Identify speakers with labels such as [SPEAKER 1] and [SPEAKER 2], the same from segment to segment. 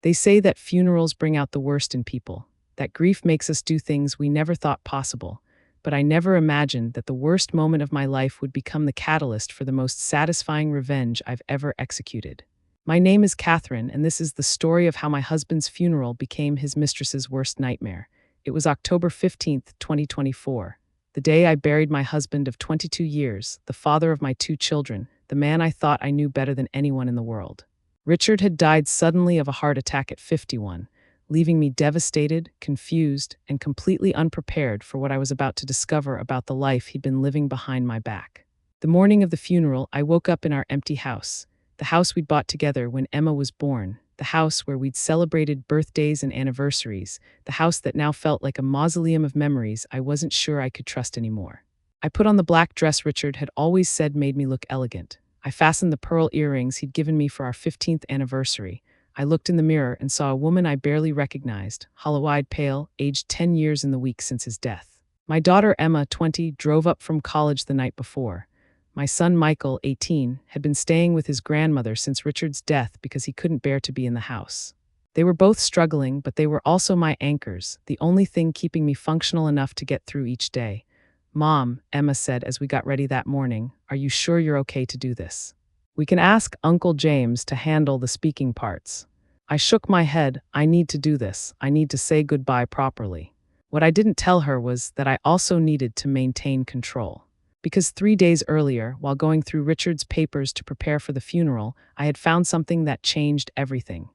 [SPEAKER 1] They say that funerals bring out the worst in people, that grief makes us do things we never thought possible, but I never imagined that the worst moment of my life would become the catalyst for the most satisfying revenge I've ever executed. My name is Catherine, and this is the story of how my husband's funeral became his mistress's worst nightmare. It was October 15th, 2024, the day I buried my husband of 22 years, the father of my 2 children, the man I thought I knew better than anyone in the world. Richard had died suddenly of a heart attack at 51, leaving me devastated, confused, and completely unprepared for what I was about to discover about the life he'd been living behind my back. The morning of the funeral, I woke up in our empty house, the house we'd bought together when Emma was born, the house where we'd celebrated birthdays and anniversaries, the house that now felt like a mausoleum of memories I wasn't sure I could trust anymore. I put on the black dress Richard had always said made me look elegant. I fastened the pearl earrings he'd given me for our 15th anniversary. I looked in the mirror and saw a woman I barely recognized, hollow-eyed, pale, aged 10 years in the week since his death. My daughter Emma, 20, drove up from college the night before. My son Michael, 18, had been staying with his grandmother since Richard's death because he couldn't bear to be in the house. They were both struggling, but they were also my anchors, the only thing keeping me functional enough to get through each day. "Mom," Emma said as we got ready that morning, "are you sure you're okay to do this? We can ask Uncle James to handle the speaking parts." I shook my head. I need to do this. I need to say goodbye properly. What I didn't tell her was that I also needed to maintain control. Because 3 days earlier, while going through Richard's papers to prepare for the funeral, I had found something that changed everything.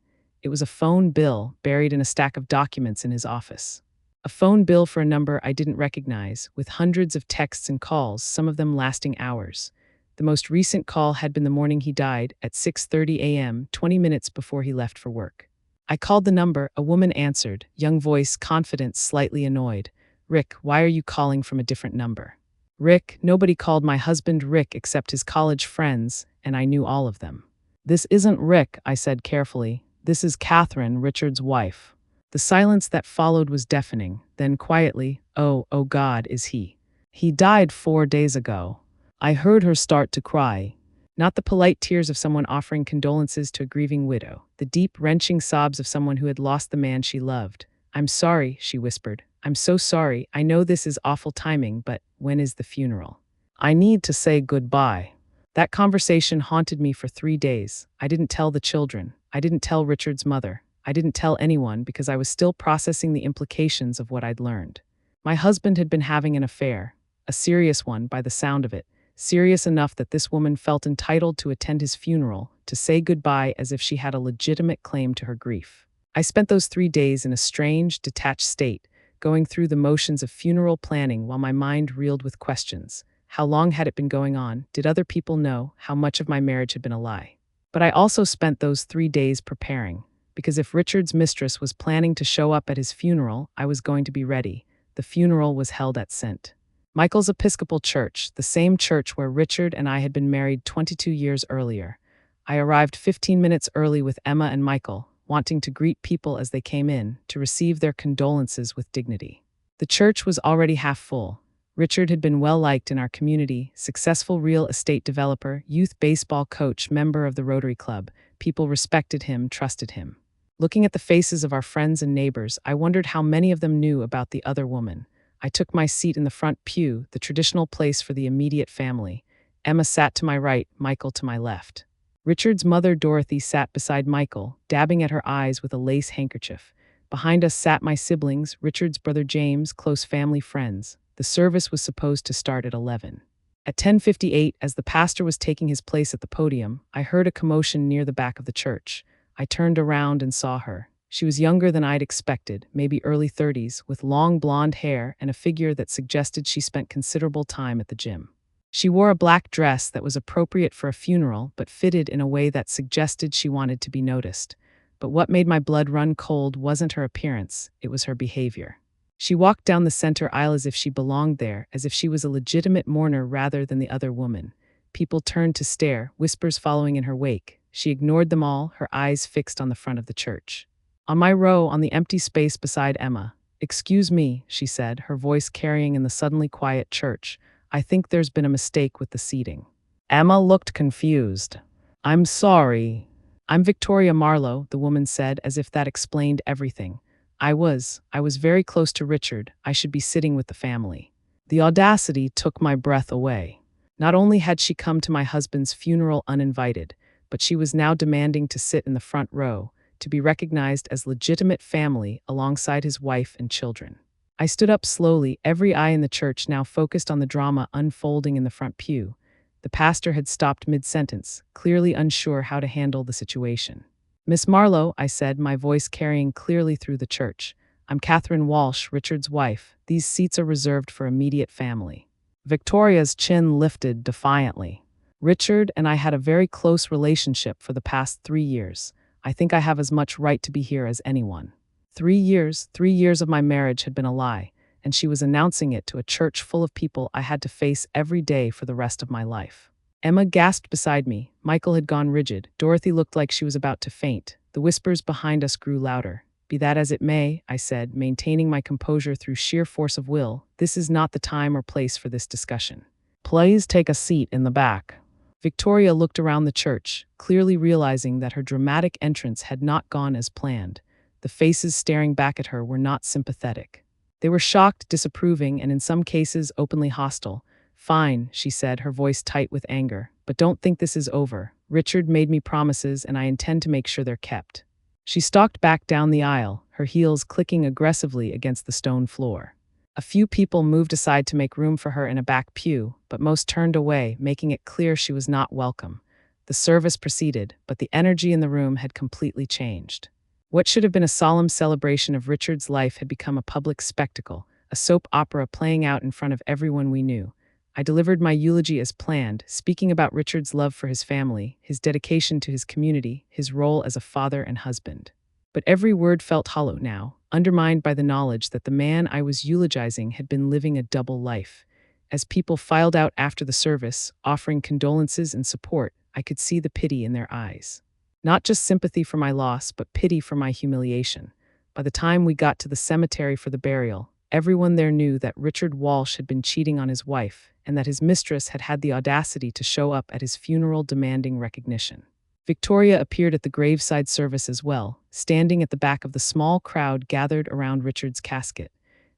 [SPEAKER 1] It was a phone bill buried in a stack of documents in his office. A phone bill for a number I didn't recognize, with hundreds of texts and calls, some of them lasting hours. The most recent call had been the morning he died, at 6:30 a.m., 20 minutes before he left for work. I called the number. A woman answered, young voice, confident, slightly annoyed. "Rick, why are you calling from a different number?" Rick? Nobody called my husband Rick except his college friends, and I knew all of them. "This isn't Rick," I said carefully. "This is Catherine, Richard's wife." The silence that followed was deafening. Then quietly, oh God, is he? "He died 4 days ago." I heard her start to cry. Not the polite tears of someone offering condolences to a grieving widow, the deep, wrenching sobs of someone who had lost the man she loved. "I'm sorry," she whispered. "I'm so sorry. I know this is awful timing, but when is the funeral? I need to say goodbye." That conversation haunted me for 3 days. I didn't tell the children. I didn't tell Richard's mother. I didn't tell anyone because I was still processing the implications of what I'd learned. My husband had been having an affair, a serious one by the sound of it, serious enough that this woman felt entitled to attend his funeral, to say goodbye as if she had a legitimate claim to her grief. I spent those 3 days in a strange, detached state, going through the motions of funeral planning while my mind reeled with questions. How long had it been going on? Did other people know? How much of my marriage had been a lie? But I also spent those 3 days preparing, because if Richard's mistress was planning to show up at his funeral, I was going to be ready. The funeral was held at St. Michael's Episcopal Church, the same church where Richard and I had been married 22 years earlier. I arrived 15 minutes early with Emma and Michael, wanting to greet people as they came in, to receive their condolences with dignity. The church was already half full. Richard had been well-liked in our community, successful real estate developer, youth baseball coach, member of the Rotary Club. People respected him, trusted him. Looking at the faces of our friends and neighbors, I wondered how many of them knew about the other woman. I took my seat in the front pew, the traditional place for the immediate family. Emma sat to my right, Michael to my left. Richard's mother, Dorothy, sat beside Michael, dabbing at her eyes with a lace handkerchief. Behind us sat my siblings, Richard's brother James, close family friends. The service was supposed to start at 11. At 10:58, as the pastor was taking his place at the podium, I heard a commotion near the back of the church. I turned around and saw her. She was younger than I'd expected, maybe early 30s, with long blonde hair and a figure that suggested she spent considerable time at the gym. She wore a black dress that was appropriate for a funeral, but fitted in a way that suggested she wanted to be noticed. But what made my blood run cold wasn't her appearance, it was her behavior. She walked down the center aisle as if she belonged there, as if she was a legitimate mourner rather than the other woman. People turned to stare, whispers following in her wake. She ignored them all, her eyes fixed on the front of the church. On my row, on the empty space beside Emma, "Excuse me," she said, her voice carrying in the suddenly quiet church. "I think there's been a mistake with the seating." Emma looked confused. "I'm sorry." "I'm Victoria Marlowe," the woman said, as if that explained everything. I was very close to Richard. I should be sitting with the family." The audacity took my breath away. Not only had she come to my husband's funeral uninvited, but she was now demanding to sit in the front row, to be recognized as legitimate family alongside his wife and children. I stood up slowly, every eye in the church now focused on the drama unfolding in the front pew. The pastor had stopped mid-sentence, clearly unsure how to handle the situation. "Miss Marlowe," I said, my voice carrying clearly through the church. "I'm Catherine Walsh, Richard's wife. These seats are reserved for immediate family." Victoria's chin lifted defiantly. "Richard and I had a very close relationship for the past 3 years. I think I have as much right to be here as anyone." 3 years of my marriage had been a lie, and she was announcing it to a church full of people I had to face every day for the rest of my life. Emma gasped beside me. Michael had gone rigid. Dorothy looked like she was about to faint. The whispers behind us grew louder. "Be that as it may," I said, maintaining my composure through sheer force of will, "this is not the time or place for this discussion. Please take a seat in the back." Victoria looked around the church, clearly realizing that her dramatic entrance had not gone as planned. The faces staring back at her were not sympathetic. They were shocked, disapproving, and in some cases openly hostile. "Fine," she said, her voice tight with anger, "but don't think this is over. Richard made me promises, and I intend to make sure they're kept." She stalked back down the aisle, her heels clicking aggressively against the stone floor. A few people moved aside to make room for her in a back pew, but most turned away, making it clear she was not welcome. The service proceeded, but the energy in the room had completely changed. What should have been a solemn celebration of Richard's life had become a public spectacle, a soap opera playing out in front of everyone we knew. I delivered my eulogy as planned, speaking about Richard's love for his family, his dedication to his community, his role as a father and husband. But every word felt hollow now, undermined by the knowledge that the man I was eulogizing had been living a double life. As people filed out after the service, offering condolences and support, I could see the pity in their eyes. Not just sympathy for my loss, but pity for my humiliation. By the time we got to the cemetery for the burial, everyone there knew that Richard Walsh had been cheating on his wife, and that his mistress had had the audacity to show up at his funeral demanding recognition. Victoria appeared at the graveside service as well, standing at the back of the small crowd gathered around Richard's casket.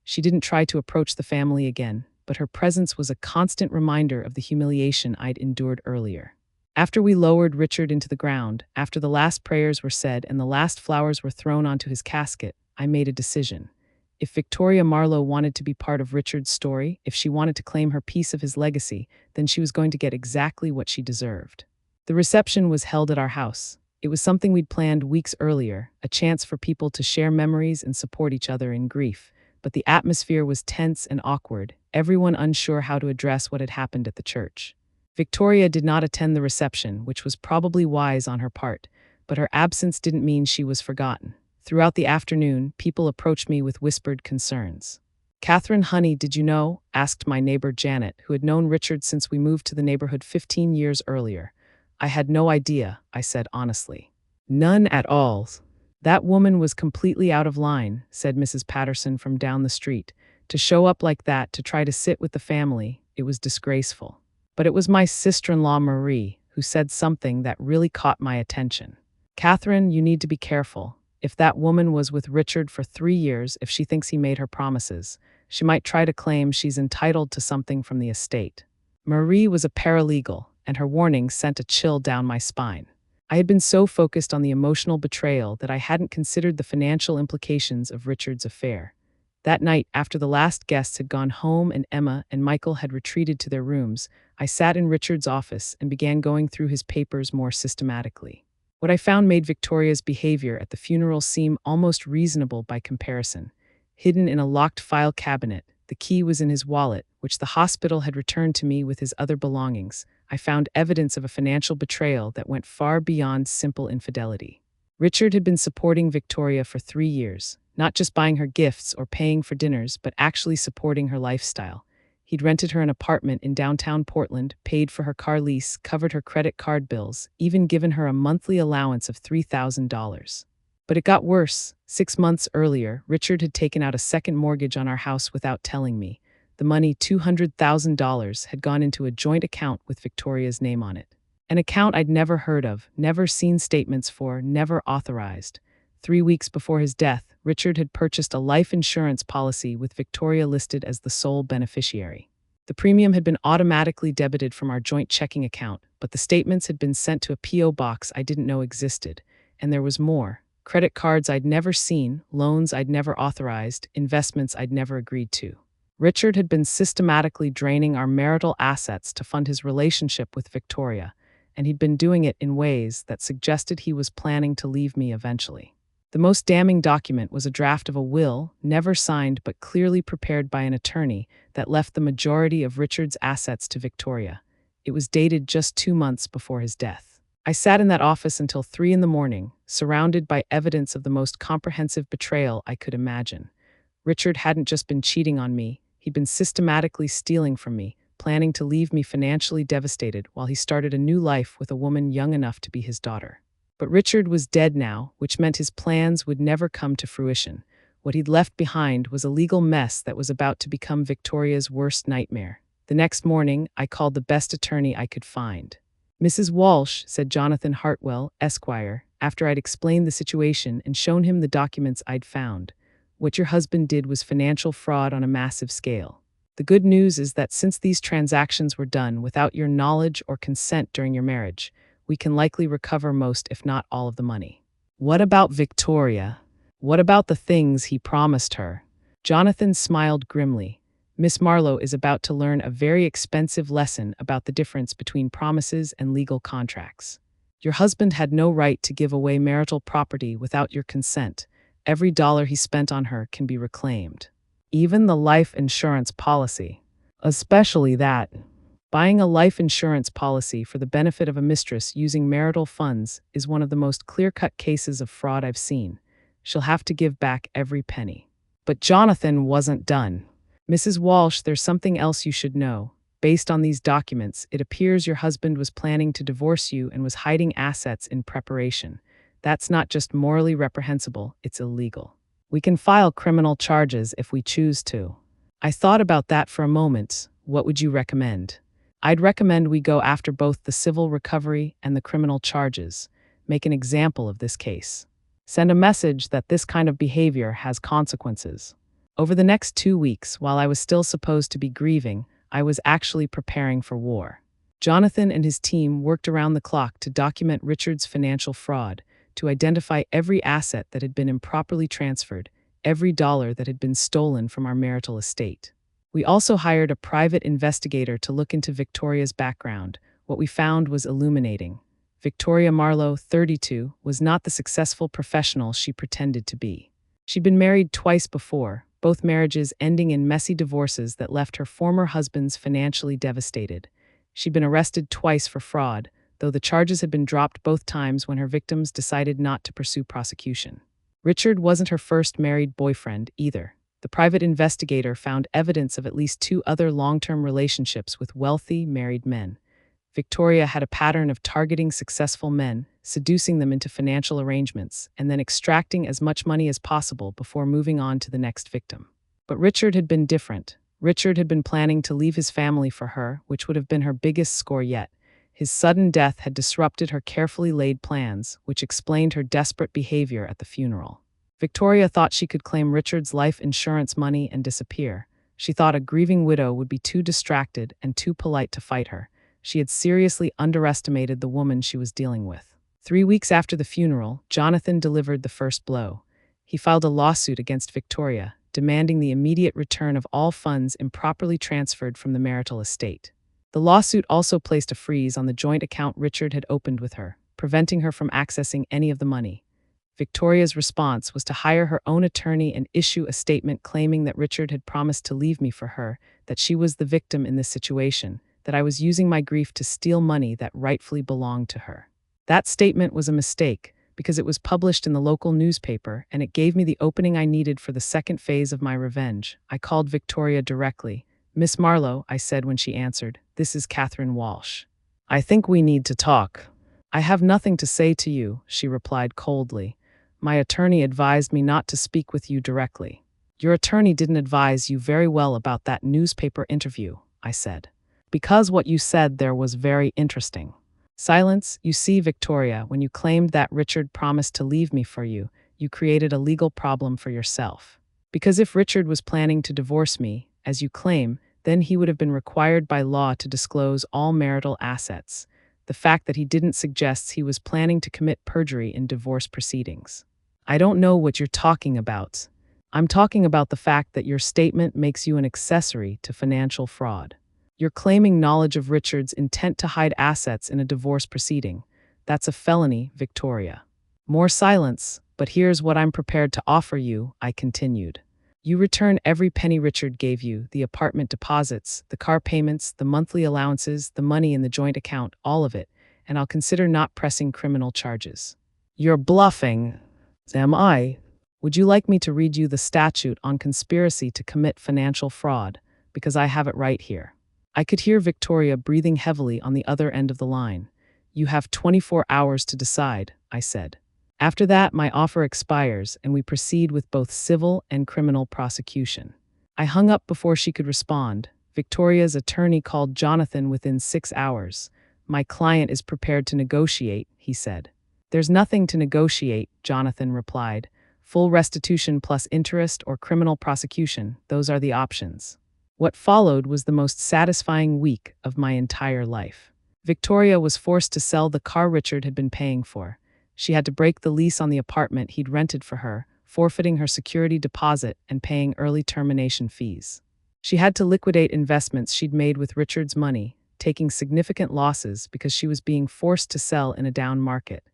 [SPEAKER 1] She didn't try to approach the family again, but her presence was a constant reminder of the humiliation I'd endured earlier. After we lowered Richard into the ground, after the last prayers were said and the last flowers were thrown onto his casket, I made a decision. If Victoria Marlowe wanted to be part of Richard's story, if she wanted to claim her piece of his legacy, then she was going to get exactly what she deserved. The reception was held at our house. It was something we'd planned weeks earlier, a chance for people to share memories and support each other in grief. But the atmosphere was tense and awkward, everyone unsure how to address what had happened at the church. Victoria did not attend the reception, which was probably wise on her part, but her absence didn't mean she was forgotten. Throughout the afternoon, people approached me with whispered concerns. "Catherine, honey, did you know?" asked my neighbor Janet, who had known Richard since we moved to the neighborhood 15 years earlier. "I had no idea," I said honestly. "None at all. That woman was completely out of line," said Mrs. Patterson from down the street. "To show up like that, to try to sit with the family, it was disgraceful." But it was my sister-in-law Marie who said something that really caught my attention. "Catherine, you need to be careful. If that woman was with Richard for 3 years, if she thinks he made her promises, she might try to claim she's entitled to something from the estate." Marie was a paralegal, and her warning sent a chill down my spine. I had been so focused on the emotional betrayal that I hadn't considered the financial implications of Richard's affair. That night, after the last guests had gone home and Emma and Michael had retreated to their rooms, I sat in Richard's office and began going through his papers more systematically. What I found made Victoria's behavior at the funeral seem almost reasonable by comparison. Hidden in a locked file cabinet, the key was in his wallet, which the hospital had returned to me with his other belongings. I found evidence of a financial betrayal that went far beyond simple infidelity. Richard had been supporting Victoria for 3 years, not just buying her gifts or paying for dinners, but actually supporting her lifestyle. He'd rented her an apartment in downtown Portland, paid for her car lease, covered her credit card bills, even given her a monthly allowance of $3,000. But it got worse. 6 months earlier, Richard had taken out a second mortgage on our house without telling me. The money, $200,000, had gone into a joint account with Victoria's name on it. An account I'd never heard of, never seen statements for, never authorized. 3 weeks before his death, Richard had purchased a life insurance policy with Victoria listed as the sole beneficiary. The premium had been automatically debited from our joint checking account, but the statements had been sent to a P.O. box I didn't know existed. And there was more. Credit cards I'd never seen, loans I'd never authorized, investments I'd never agreed to. Richard had been systematically draining our marital assets to fund his relationship with Victoria, and he'd been doing it in ways that suggested he was planning to leave me eventually. The most damning document was a draft of a will, never signed but clearly prepared by an attorney, that left the majority of Richard's assets to Victoria. It was dated just 2 months before his death. I sat in that office until 3 a.m, surrounded by evidence of the most comprehensive betrayal I could imagine. Richard hadn't just been cheating on me, he'd been systematically stealing from me, planning to leave me financially devastated while he started a new life with a woman young enough to be his daughter. But Richard was dead now, which meant his plans would never come to fruition. What he'd left behind was a legal mess that was about to become Victoria's worst nightmare. The next morning, I called the best attorney I could find. "Mrs. Walsh," said Jonathan Hartwell, Esquire, after I'd explained the situation and shown him the documents I'd found. "What your husband did was financial fraud on a massive scale. The good news is that since these transactions were done without your knowledge or consent during your marriage, we can likely recover most, if not all, of the money." "What about Victoria? What about the things he promised her?" Jonathan smiled grimly. "Miss Marlowe is about to learn a very expensive lesson about the difference between promises and legal contracts. Your husband had no right to give away marital property without your consent. Every dollar he spent on her can be reclaimed. Even the life insurance policy. Especially that. Buying a life insurance policy for the benefit of a mistress using marital funds is one of the most clear-cut cases of fraud I've seen. She'll have to give back every penny." But Jonathan wasn't done. "Mrs. Walsh, there's something else you should know. Based on these documents, it appears your husband was planning to divorce you and was hiding assets in preparation. That's not just morally reprehensible, it's illegal. We can file criminal charges if we choose to." I thought about that for a moment. "What would you recommend?" "I'd recommend we go after both the civil recovery and the criminal charges. Make an example of this case. Send a message that this kind of behavior has consequences." Over the next 2 weeks, while I was still supposed to be grieving, I was actually preparing for war. Jonathan and his team worked around the clock to document Richard's financial fraud, to identify every asset that had been improperly transferred, every dollar that had been stolen from our marital estate. We also hired a private investigator to look into Victoria's background. What we found was illuminating. Victoria Marlowe, 32, was not the successful professional she pretended to be. She'd been married twice before, both marriages ending in messy divorces that left her former husbands financially devastated. She'd been arrested twice for fraud, though the charges had been dropped both times when her victims decided not to pursue prosecution. Richard wasn't her first married boyfriend either. The private investigator found evidence of at least 2 other long-term relationships with wealthy, married men. Victoria had a pattern of targeting successful men, seducing them into financial arrangements, and then extracting as much money as possible before moving on to the next victim. But Richard had been different. Richard had been planning to leave his family for her, which would have been her biggest score yet. His sudden death had disrupted her carefully laid plans, which explained her desperate behavior at the funeral. Victoria thought she could claim Richard's life insurance money and disappear. She thought a grieving widow would be too distracted and too polite to fight her. She had seriously underestimated the woman she was dealing with. 3 weeks after the funeral, Jonathan delivered the first blow. He filed a lawsuit against Victoria, demanding the immediate return of all funds improperly transferred from the marital estate. The lawsuit also placed a freeze on the joint account Richard had opened with her, preventing her from accessing any of the money. Victoria's response was to hire her own attorney and issue a statement claiming that Richard had promised to leave me for her, that she was the victim in this situation, that I was using my grief to steal money that rightfully belonged to her. That statement was a mistake, because it was published in the local newspaper and it gave me the opening I needed for the second phase of my revenge. I called Victoria directly. "Miss Marlowe," I said when she answered, "this is Catherine Walsh. I think we need to talk." "I have nothing to say to you," she replied coldly. "My attorney advised me not to speak with you directly." "Your attorney didn't advise you very well about that newspaper interview," I said. "Because what you said there was very interesting." Silence. You see, Victoria, when you claimed that Richard promised to leave me for you, you created a legal problem for yourself. Because if Richard was planning to divorce me, as you claim, then he would have been required by law to disclose all marital assets. The fact that he didn't suggests he was planning to commit perjury in divorce proceedings. I don't know what you're talking about. I'm talking about the fact that your statement makes you an accessory to financial fraud. You're claiming knowledge of Richard's intent to hide assets in a divorce proceeding. That's a felony, Victoria. More silence, but here's what I'm prepared to offer you, I continued. You return every penny Richard gave you, the apartment deposits, the car payments, the monthly allowances, the money in the joint account, all of it, and I'll consider not pressing criminal charges. You're bluffing. Am I? Would you like me to read you the statute on conspiracy to commit financial fraud? Because I have it right here. I could hear Victoria breathing heavily on the other end of the line. You have 24 hours to decide, I said. After that, my offer expires and we proceed with both civil and criminal prosecution. I hung up before she could respond. Victoria's attorney called Jonathan within 6 hours. My client is prepared to negotiate, he said. There's nothing to negotiate, Jonathan replied. Full restitution plus interest or criminal prosecution, those are the options. What followed was the most satisfying week of my entire life. Victoria was forced to sell the car Richard had been paying for. She had to break the lease on the apartment he'd rented for her, forfeiting her security deposit and paying early termination fees. She had to liquidate investments she'd made with Richard's money, taking significant losses because she was being forced to sell in a down market.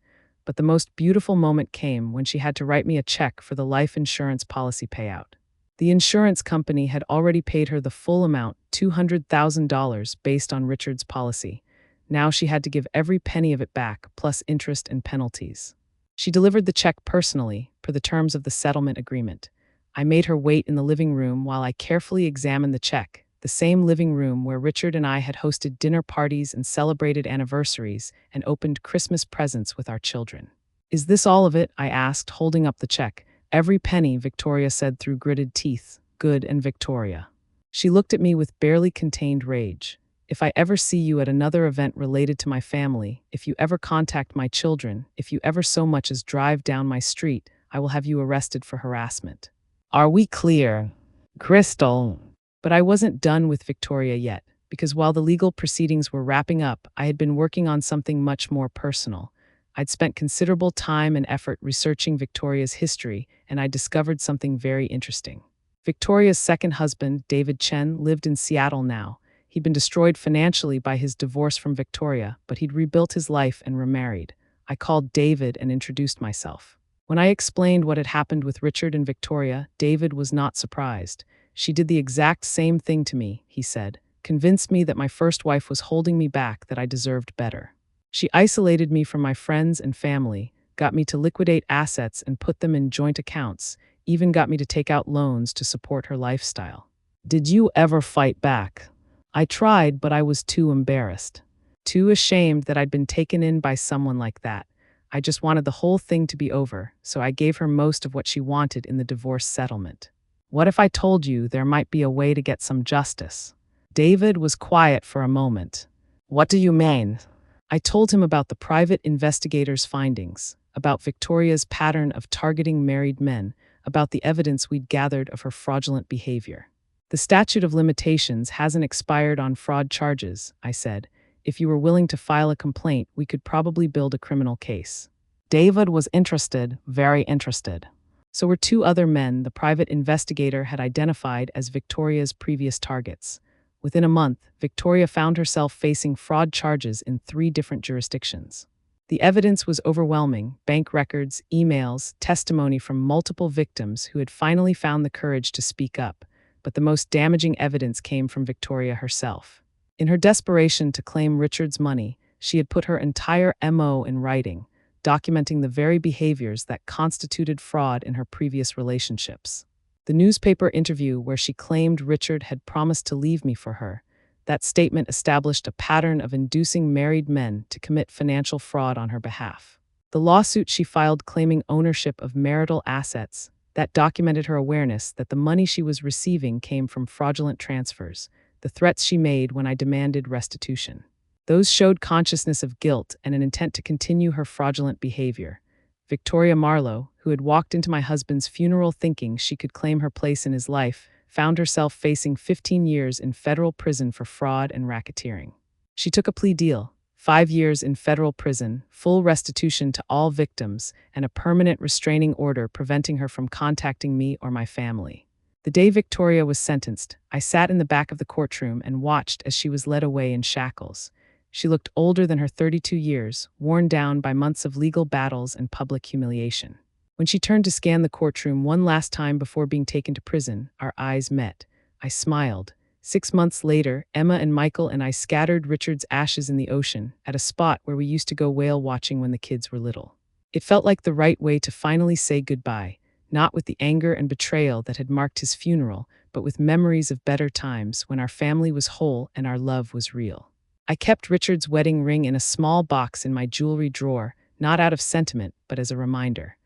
[SPEAKER 1] But the most beautiful moment came when she had to write me a check for the life insurance policy payout. The insurance company had already paid her the full amount, $200,000, based on Richard's policy. Now she had to give every penny of it back, plus interest and penalties. She delivered the check personally, per the terms of the settlement agreement. I made her wait in the living room while I carefully examined the check, the same living room where Richard and I had hosted dinner parties and celebrated anniversaries and opened Christmas presents with our children. Is this all of it? I asked, holding up the check. Every penny, Victoria said through gritted teeth. Good, and Victoria. She looked at me with barely contained rage. If I ever see you at another event related to my family, if you ever contact my children, if you ever so much as drive down my street, I will have you arrested for harassment. Are we clear? Crystal. But I wasn't done with Victoria yet, because while the legal proceedings were wrapping up, I had been working on something much more personal. I'd spent considerable time and effort researching Victoria's history, and I discovered something very interesting. Victoria's second husband, David Chen, lived in Seattle now. He'd been destroyed financially by his divorce from Victoria, but he'd rebuilt his life and remarried. I called David and introduced myself. When I explained what had happened with Richard and Victoria, David was not surprised. She did the exact same thing to me, he said, convinced me that my first wife was holding me back, that I deserved better. She isolated me from my friends and family, got me to liquidate assets and put them in joint accounts, even got me to take out loans to support her lifestyle. Did you ever fight back? I tried, but I was too embarrassed. Too ashamed that I'd been taken in by someone like that. I just wanted the whole thing to be over, so I gave her most of what she wanted in the divorce settlement. What if I told you there might be a way to get some justice? David was quiet for a moment. What do you mean? I told him about the private investigator's findings, about Victoria's pattern of targeting married men, about the evidence we'd gathered of her fraudulent behavior. The statute of limitations hasn't expired on fraud charges, I said. If you were willing to file a complaint, we could probably build a criminal case. David was interested, very interested. So were two other men the private investigator had identified as Victoria's previous targets. Within a month, Victoria found herself facing fraud charges in 3 different jurisdictions. The evidence was overwhelming: bank records, emails, testimony from multiple victims who had finally found the courage to speak up. But the most damaging evidence came from Victoria herself. In her desperation to claim Richard's money, she had put her entire MO in writing, documenting the very behaviors that constituted fraud in her previous relationships. The newspaper interview where she claimed Richard had promised to leave me for her, that statement established a pattern of inducing married men to commit financial fraud on her behalf. The lawsuit she filed claiming ownership of marital assets, that documented her awareness that the money she was receiving came from fraudulent transfers, the threats she made when I demanded restitution. Those showed consciousness of guilt and an intent to continue her fraudulent behavior. Victoria Marlowe, who had walked into my husband's funeral thinking she could claim her place in his life, found herself facing 15 years in federal prison for fraud and racketeering. She took a plea deal: 5 years in federal prison, full restitution to all victims, and a permanent restraining order preventing her from contacting me or my family. The day Victoria was sentenced, I sat in the back of the courtroom and watched as she was led away in shackles. She looked older than her 32 years, worn down by months of legal battles and public humiliation. When she turned to scan the courtroom one last time before being taken to prison, our eyes met. I smiled. 6 months later, Emma and Michael and I scattered Richard's ashes in the ocean, at a spot where we used to go whale watching when the kids were little. It felt like the right way to finally say goodbye, not with the anger and betrayal that had marked his funeral, but with memories of better times when our family was whole and our love was real. I kept Richard's wedding ring in a small box in my jewelry drawer, not out of sentiment, but as a reminder.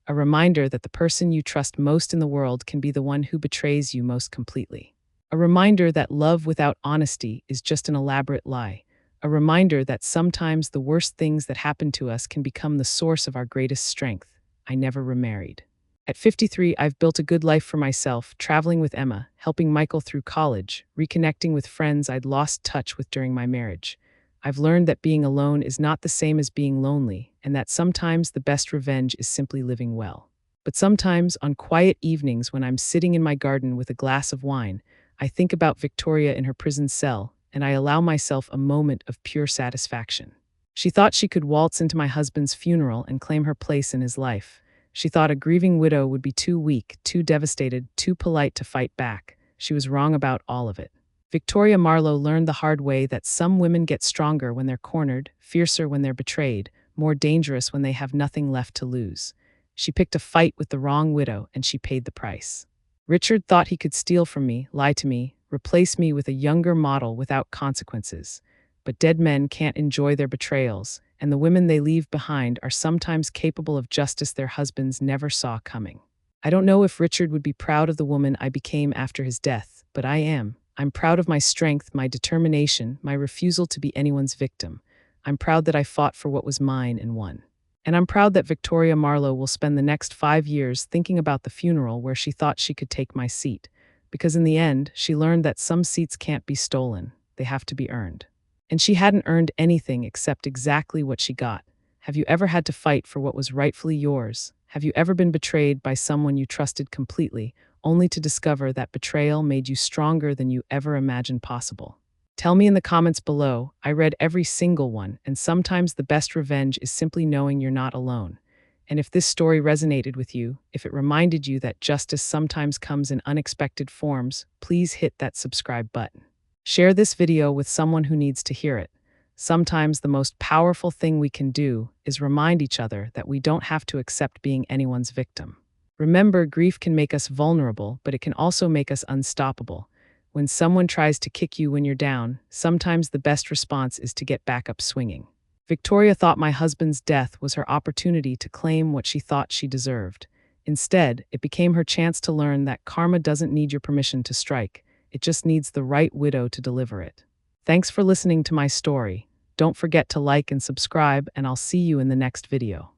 [SPEAKER 1] A reminder that the person you trust most in the world can be the one who betrays you most completely. A reminder that love without honesty is just an elaborate lie. A reminder that sometimes the worst things that happen to us can become the source of our greatest strength. I never remarried. At 53, I've built a good life for myself, traveling with Emma, helping Michael through college, reconnecting with friends I'd lost touch with during my marriage. I've learned that being alone is not the same as being lonely, and that sometimes the best revenge is simply living well. But sometimes, on quiet evenings when I'm sitting in my garden with a glass of wine, I think about Victoria in her prison cell, and I allow myself a moment of pure satisfaction. She thought she could waltz into my husband's funeral and claim her place in his life. She thought a grieving widow would be too weak, too devastated, too polite to fight back. She was wrong about all of it. Victoria Marlowe learned the hard way that some women get stronger when they're cornered, fiercer when they're betrayed, more dangerous when they have nothing left to lose. She picked a fight with the wrong widow, and she paid the price. Richard thought he could steal from me, lie to me, replace me with a younger model without consequences. But dead men can't enjoy their betrayals, and the women they leave behind are sometimes capable of justice their husbands never saw coming. I don't know if Richard would be proud of the woman I became after his death, but I am. I'm proud of my strength, my determination, my refusal to be anyone's victim. I'm proud that I fought for what was mine and won. And I'm proud that Victoria Marlowe will spend the next 5 years thinking about the funeral where she thought she could take my seat. Because in the end, she learned that some seats can't be stolen. They have to be earned. And she hadn't earned anything except exactly what she got. Have you ever had to fight for what was rightfully yours? Have you ever been betrayed by someone you trusted completely, only to discover that betrayal made you stronger than you ever imagined possible? Tell me in the comments below. I read every single one, and sometimes the best revenge is simply knowing you're not alone. And if this story resonated with you, if it reminded you that justice sometimes comes in unexpected forms, please hit that subscribe button. Share this video with someone who needs to hear it. Sometimes the most powerful thing we can do is remind each other that we don't have to accept being anyone's victim. Remember, grief can make us vulnerable, but it can also make us unstoppable. When someone tries to kick you when you're down, sometimes the best response is to get back up swinging. Victoria thought my husband's death was her opportunity to claim what she thought she deserved. Instead, it became her chance to learn that karma doesn't need your permission to strike. It just needs the right widow to deliver it. Thanks for listening to my story. Don't forget to like and subscribe, and I'll see you in the next video.